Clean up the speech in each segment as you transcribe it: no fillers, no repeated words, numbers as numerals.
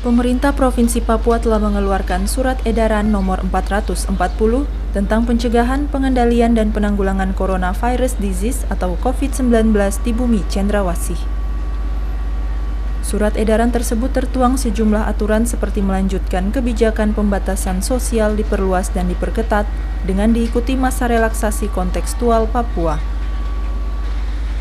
Pemerintah Provinsi Papua telah mengeluarkan Surat Edaran Nomor 440 tentang pencegahan, pengendalian, dan penanggulangan coronavirus disease atau COVID-19 di bumi cendrawasih. Surat edaran tersebut tertuang sejumlah aturan seperti melanjutkan kebijakan pembatasan sosial diperluas dan diperketat dengan diikuti masa relaksasi kontekstual Papua.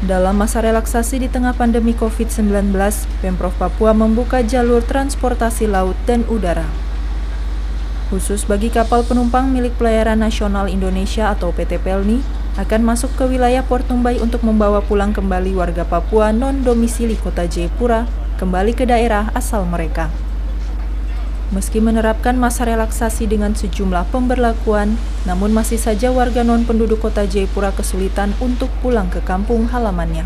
Dalam masa relaksasi di tengah pandemi COVID-19, Pemprov Papua membuka jalur transportasi laut dan udara. Khusus bagi kapal penumpang milik Pelayaran Nasional Indonesia atau PT Pelni, akan masuk ke wilayah Port Tumbai untuk membawa pulang kembali warga Papua non-domisili Kota Jayapura kembali ke daerah asal mereka. Meski menerapkan masa relaksasi dengan sejumlah pemberlakuan, namun masih saja warga non-penduduk Kota Jayapura kesulitan untuk pulang ke kampung halamannya.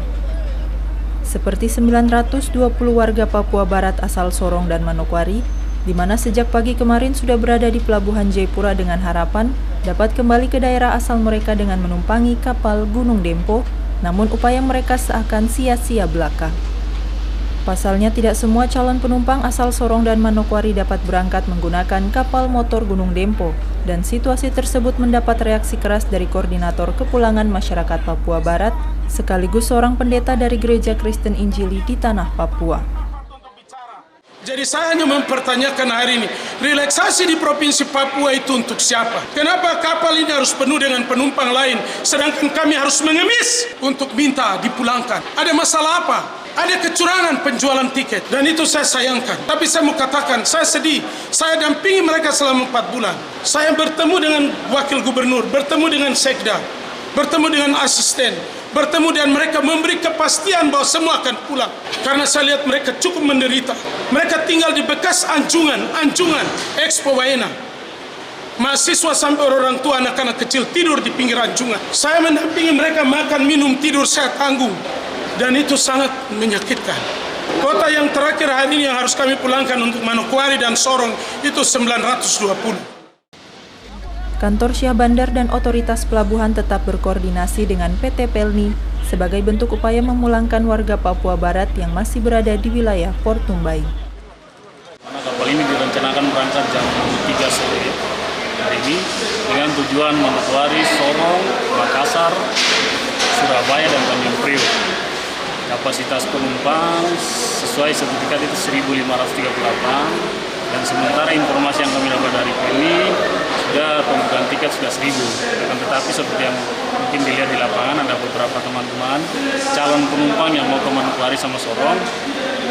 Seperti 920 warga Papua Barat asal Sorong dan Manokwari, di mana sejak pagi kemarin sudah berada di Pelabuhan Jayapura dengan harapan dapat kembali ke daerah asal mereka dengan menumpangi kapal Gunung Dempo, namun upaya mereka seakan sia-sia belaka. Pasalnya tidak semua calon penumpang asal Sorong dan Manokwari dapat berangkat menggunakan kapal motor Gunung Dempo, dan situasi tersebut mendapat reaksi keras dari Koordinator Kepulangan Masyarakat Papua Barat, sekaligus seorang pendeta dari Gereja Kristen Injili di Tanah Papua. Jadi saya hanya mempertanyakan hari ini, relaksasi di Provinsi Papua itu untuk siapa? Kenapa kapal ini harus penuh dengan penumpang lain, sedangkan kami harus mengemis untuk minta dipulangkan? Ada masalah apa? Ada kecurangan penjualan tiket, dan itu saya sayangkan. Tapi saya mau katakan, saya sedih. Saya dampingi mereka selama 4 bulan. Saya bertemu dengan Wakil Gubernur, bertemu dengan Sekda, bertemu dengan asisten, bertemu dengan mereka, memberi kepastian bahwa semua akan pulang. Karena saya lihat mereka cukup menderita. Mereka tinggal di bekas anjungan Expo Waena. Mahasiswa sampai orang tua anak-anak kecil tidur di pinggir anjungan. Saya mendampingi mereka makan, minum, tidur, saya tanggung. Dan itu sangat menyakitkan. Kota yang terakhir hari ini yang harus kami pulangkan untuk Manokwari dan Sorong itu 920. Kantor Syah Bandar dan otoritas pelabuhan tetap berkoordinasi dengan PT Pelni sebagai bentuk upaya memulangkan warga Papua Barat yang masih berada di wilayah Port Tumbai. Kapal ini direncanakan berangkat jam 3 sore hari ini dengan tujuan Manokwari, Sorong, Makassar, Surabaya, dan Tanjung Priok. Kapasitas penumpang sesuai sertifikat itu 1.538, dan sementara informasi yang kami dapat dari Pelni sudah pembukaan tiket sudah 1.000. Akan tetapi seperti yang mungkin dilihat di lapangan, ada beberapa teman-teman calon penumpang yang mau ke Manokwari sama Sorong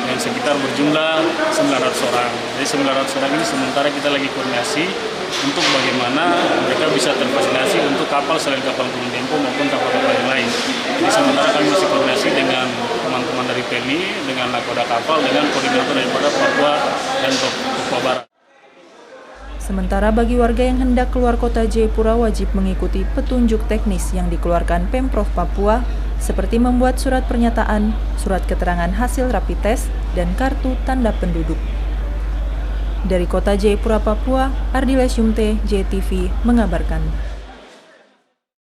yang sekitar berjumlah 900 orang. Jadi 900 orang ini sementara kita lagi koordinasi untuk bagaimana mereka bisa terfasilitasi untuk kapal selain kapal Gunung Dempo maupun kapal-kapal yang lain. Jadi sementara kami masih koordinasi dengan teman-teman dari Pelni, dengan nakoda kapal, dengan koordinator daripada Papua dan Papua Barat. Sementara bagi warga yang hendak keluar Kota Jayapura wajib mengikuti petunjuk teknis yang dikeluarkan Pemprov Papua, seperti membuat surat pernyataan, surat keterangan hasil rapid test, dan kartu tanda penduduk. Dari Kota Jayapura, Papua, Ardiles Yumte, JTV mengabarkan.